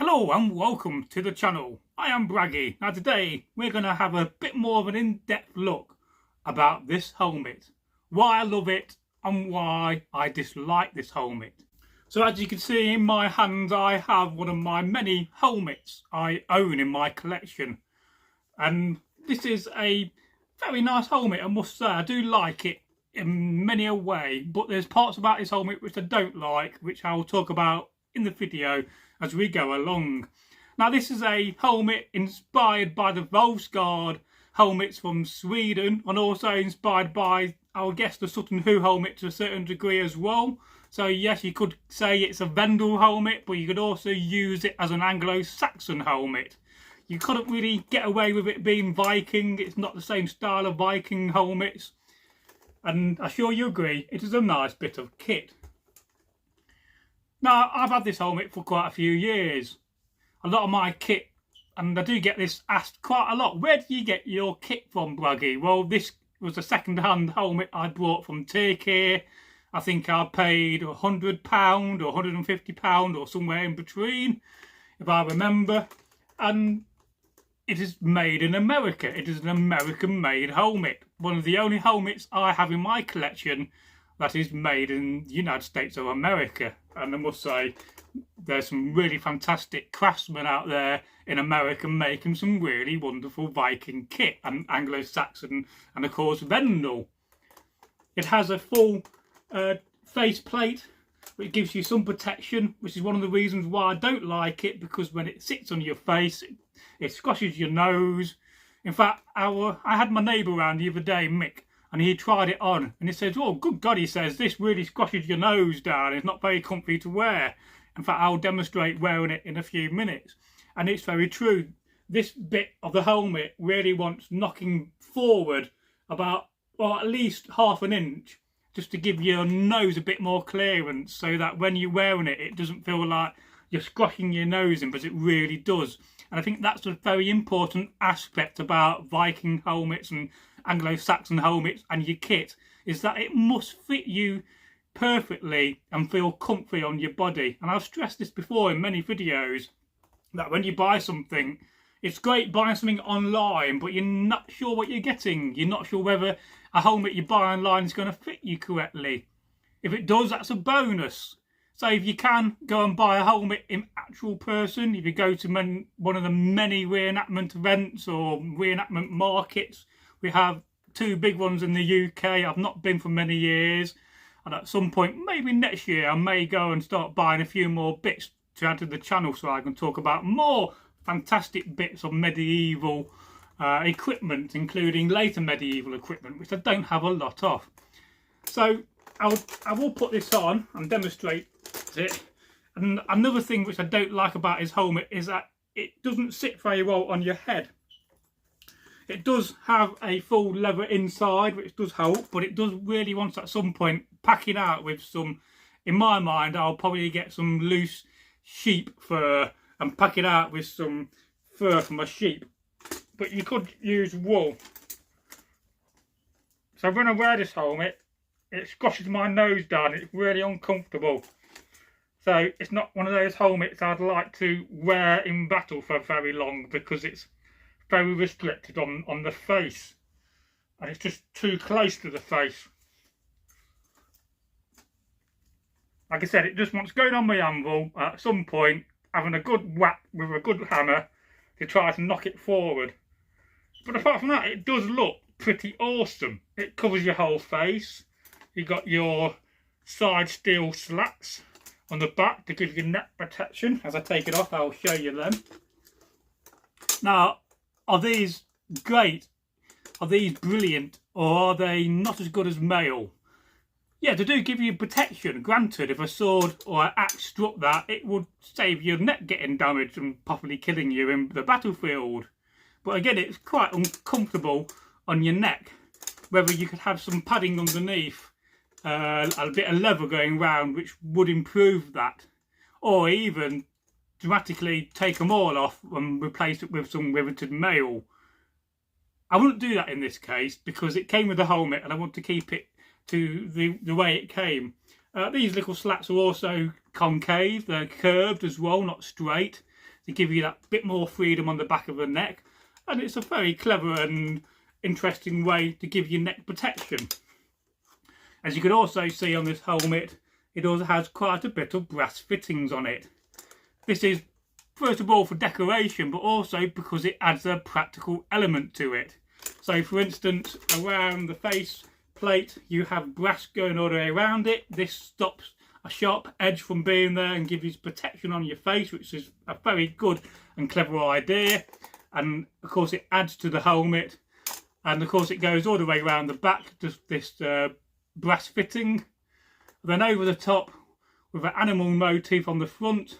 Hello and welcome to the channel. I am Braggy. Now today we're going to have a bit more of an in-depth look about this helmet, why I love it and why I dislike this helmet. So as you can see in my hands, I have one of my many helmets I own in my collection, and this is a very nice helmet. I must say I do like it in many a way, but there's parts about this helmet which I don't like, which I will talk about in the video as we go along. Now this is a helmet inspired by the Valsgärde helmets from Sweden, and also inspired by, I would guess, the Sutton Hoo helmet to a certain degree as well. So yes, you could say it's a Vendel helmet, but you could also use it as an Anglo-Saxon helmet. You couldn't really get away with it being Viking. It's not the same style of Viking helmets, and I'm sure you agree it is a nice bit of kit. Now, I've had this helmet for quite a few years. A lot of my kit, and I do get this asked quite a lot, where do you get your kit from, Braggy? Well, this was a second-hand helmet I bought from Turkey. I think I paid £100 or £150 or somewhere in between, if I remember. And it is made in America. It is an American-made helmet. One of the only helmets I have in my collection that is made in the United States of America. And I must say, there's some really fantastic craftsmen out there in America making some really wonderful Viking kit, and Anglo-Saxon and of course Vendel. It has a full face plate which gives you some protection, which is one of the reasons why I don't like it, because when it sits on your face it squashes your nose. In fact, I had my neighbour around the other day, Mick, and he tried it on and he says, oh good God, he says, this really squashes your nose down, it's not very comfy to wear. In fact, I'll demonstrate wearing it in a few minutes. And it's very true. This bit of the helmet really wants knocking forward about, well, at least half an inch, just to give your nose a bit more clearance, so that when you're wearing it, it doesn't feel like you're squashing your nose in, but it really does. And I think that's a very important aspect about Viking helmets and Anglo-Saxon helmets and your kit, is that it must fit you perfectly and feel comfy on your body. And I've stressed this before in many videos, that when you buy something, it's great buying something online, but you're not sure what you're getting. You're not sure whether a helmet you buy online is going to fit you correctly. If it does, that's a bonus. So if you can, go and buy a helmet in actual person. If you go to one of the many reenactment events or reenactment markets, we have two big ones in the UK. I've not been for many years, and at some point, maybe next year, I may go and start buying a few more bits to add to the channel, so I can talk about more fantastic bits of medieval equipment, including later medieval equipment, which I don't have a lot of. So I will put this on and demonstrate it. And another thing which I don't like about his helmet is that it doesn't sit very well on your head. It does have a full leather inside, which does help, but it does really want at some point pack it out with some, in my mind, I'll probably get some loose sheep fur and pack it out with some fur from a sheep. But you could use wool. So when I wear this helmet, it squashes my nose down. It's really uncomfortable. So it's not one of those helmets I'd like to wear in battle for very long, because it's very restricted on the face, and it's just too close to the face. Like I said, it just wants going on my anvil at some point, having a good whack with a good hammer to try to knock it forward. But apart from that, it does look pretty awesome. It covers your whole face. You got your side steel slats on the back to give you neck protection. As I take it off, I'll show you them. Now, are these great? Are these brilliant? Or are they not as good as mail? Yeah, they do give you protection. Granted, if a sword or an axe struck that, it would save your neck getting damaged and possibly killing you in the battlefield. But again, it's quite uncomfortable on your neck. Whether you could have some padding underneath, a bit of leather going round, which would improve that. Or even dramatically take them all off and replace it with some riveted mail. I wouldn't do that in this case, because it came with a helmet and I want to keep it to the way it came. These little slats are also concave, they're curved as well, not straight. to give you that bit more freedom on the back of the neck, and it's a very clever and interesting way to give you neck protection. As you can also see on this helmet, it also has quite a bit of brass fittings on it. This is first of all for decoration, but also because it adds a practical element to it. So for instance, around the face plate you have brass going all the way around it. This stops a sharp edge from being there and gives you protection on your face, which is a very good and clever idea. And of course it adds to the helmet, and of course it goes all the way around the back, just this brass fitting. Then over the top, with an animal motif on the front,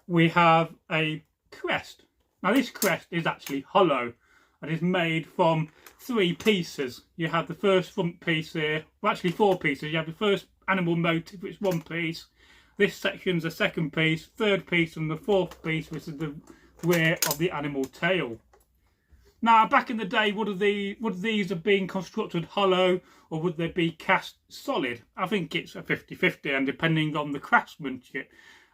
we have a crest. Now this crest is actually hollow and is made from 3 pieces. You have the first front piece here, well actually 4 pieces. You have the first animal motif, which is 1 piece. This section's the second piece, third piece, and the fourth piece, which is the rear of the animal tail. Now back in the day, would these have been constructed hollow or would they be cast solid? I think it's a 50-50, and depending on the craftsmanship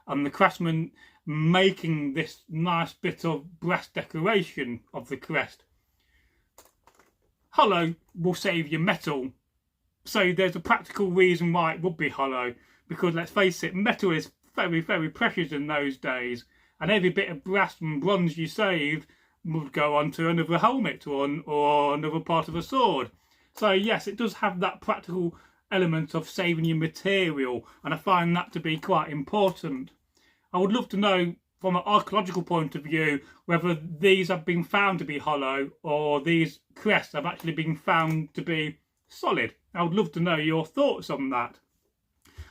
and the craftsman making this nice bit of brass decoration of the crest. Hollow will save you metal, so there's a practical reason why it would be hollow, because let's face it, metal is very, very precious in those days, and every bit of brass and bronze you saved would go onto another helmet or another part of a sword. So yes, it does have that practical element of saving your material, and I find that to be quite important. I would love to know from an archaeological point of view whether these have been found to be hollow or these crests have actually been found to be solid. I would love to know your thoughts on that.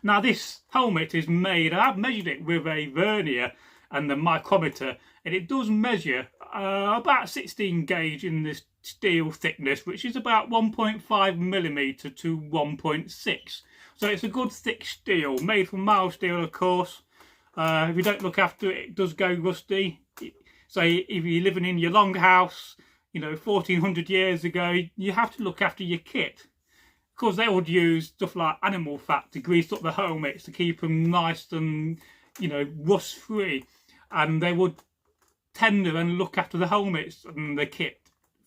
Now this helmet is made, I've measured it with a vernier and the micrometer, and it does measure about 16 gauge in this steel thickness, which is about 1.5mm to 1.6. So it's a good thick steel, made from mild steel of course. If you don't look after it, it does go rusty. So if you're living in your longhouse, 1400 years ago, you have to look after your kit. Of course, they would use stuff like animal fat to grease up the helmets to keep them nice and, rust free. And they would tender and look after the helmets and the kit.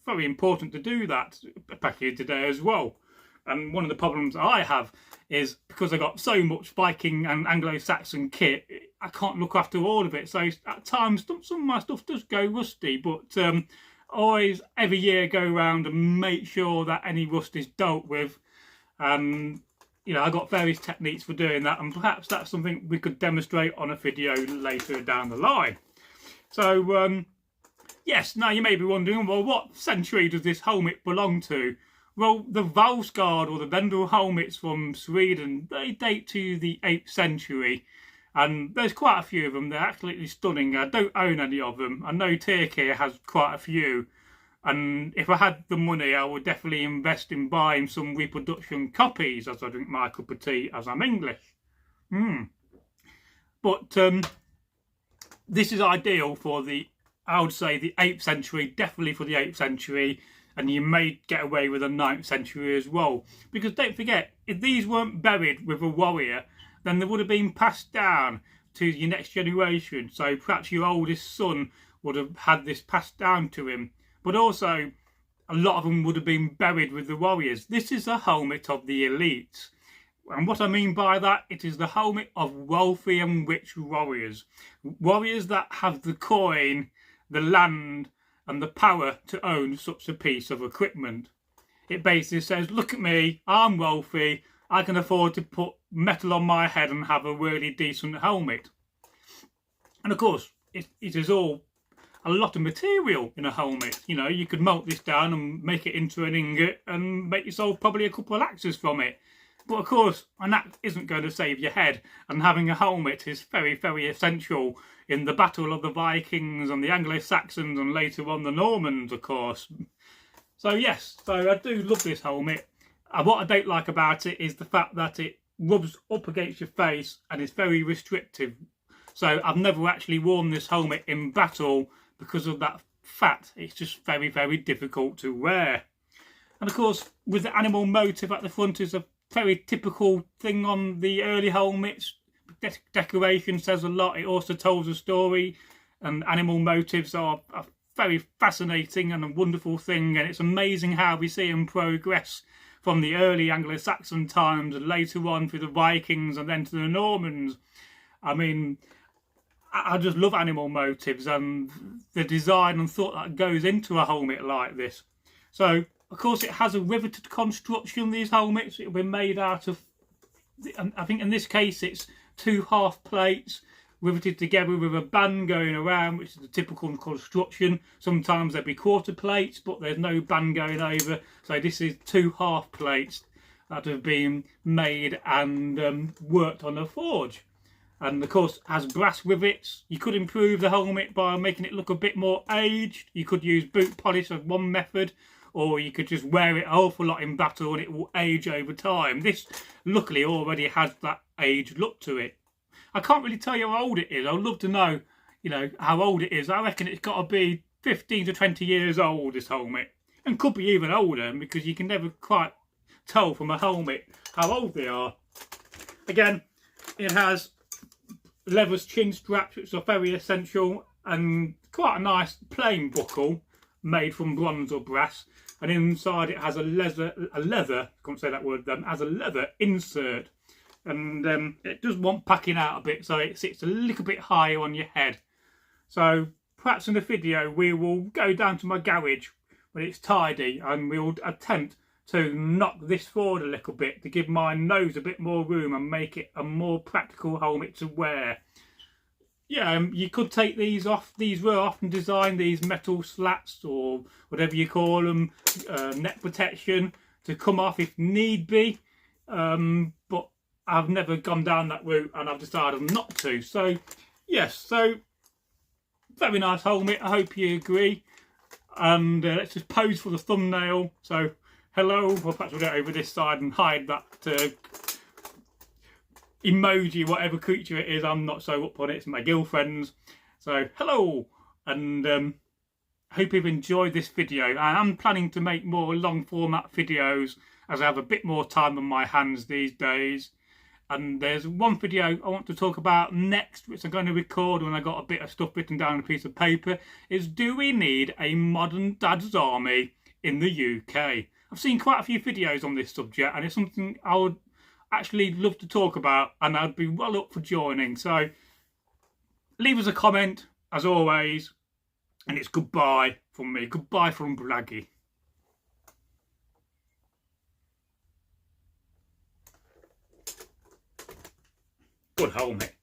Very important to do that back here today as well. And one of the problems I have is because I got so much Viking and Anglo-Saxon kit, I can't look after all of it. So at times, some of my stuff does go rusty, but always every year go around and make sure that any rust is dealt with. And I got various techniques for doing that, and perhaps that's something we could demonstrate on a video later down the line. So yes, now you may be wondering, well, what century does this helmet belong to? Well, the Valsgärde or the Vendel helmets from Sweden, they date to the 8th century. And there's quite a few of them. They're absolutely stunning. I don't own any of them. I know Turkey has quite a few. And if I had the money, I would definitely invest in buying some reproduction copies, as I drink my cup of tea, as I'm English. But this is ideal for I would say the 8th century, definitely for the 8th century. And you may get away with the 9th century as well. Because don't forget, if these weren't buried with a warrior, then they would have been passed down to your next generation. So perhaps your oldest son would have had this passed down to him. But also, a lot of them would have been buried with the warriors. This is a helmet of the elites. And what I mean by that, it is the helmet of wealthy and rich warriors. Warriors that have the coin, the land, and the power to own such a piece of equipment. It basically says, look at me, I'm wealthy, I can afford to put metal on my head and have a really decent helmet. And of course, it is all a lot of material in a helmet. You could melt this down and make it into an ingot and make yourself probably a couple of axes from it. But of course, an axe isn't going to save your head, and having a helmet is very, very essential in the battle of the Vikings and the Anglo-Saxons and later on the Normans, of course. So yes, so I do love this helmet. And what I don't like about it is the fact that it rubs up against your face and is very restrictive. So I've never actually worn this helmet in battle because of that fact. It's just very, very difficult to wear. And of course, with the animal motif at the front is a very typical thing on the early helmets. Decoration says a lot. It also tells a story. and animal motifs are a very fascinating and a wonderful thing, and it's amazing how we see them progress from the early Anglo-Saxon times and later on through the Vikings and then to the Normans. I mean, I just love animal motifs and the design and thought that goes into a helmet like this. So, of course, it has a riveted construction, these helmets. It'll be made out of, I think in this case, it's 2 half plates riveted together with a band going around, which is the typical construction. Sometimes there'll be quarter plates, but there's no band going over. So this is 2 half plates that have been made and worked on a forge. And of course, has brass rivets. You could improve the helmet by making it look a bit more aged. You could use boot polish as one method, or you could just wear it an awful lot in battle and it will age over time. This luckily already has that aged look to it. I can't really tell you how old it is. I'd love to know, you know, how old it is. I reckon it's got to be 15 to 20 years old, this helmet. And could be even older, because you can never quite tell from a helmet how old they are. Again, it has leather chin straps, which are very essential, and quite a nice plain buckle made from bronze or brass. And inside it has a leather, I can't say that word then, has a leather insert. And it does want packing out a bit, so it sits a little bit higher on your head. So perhaps in the video we will go down to my garage when it's tidy and we'll attempt to knock this forward a little bit to give my nose a bit more room and make it a more practical helmet to wear. Yeah, you could take these off. These were often designed, these metal slats or whatever you call them, neck protection, to come off if need be. But I've never gone down that route and I've decided not to. So, yes, so very nice helmet. I hope you agree. And let's just pose for the thumbnail. So, hello. Well, perhaps we'll get over this side and hide that emoji, whatever creature it is. I'm not so up on it. It's my girlfriend's. So, hello. And hope you've enjoyed this video. I am planning to make more long format videos as I have a bit more time on my hands these days. And there's one video I want to talk about next, which I'm going to record when I got a bit of stuff written down on a piece of paper, is do we need a modern dad's army in the UK? I've seen quite a few videos on this subject and it's something I would actually love to talk about and I'd be well up for joining. So leave us a comment as always, and it's goodbye from me. Goodbye from Braggy. Good helmet.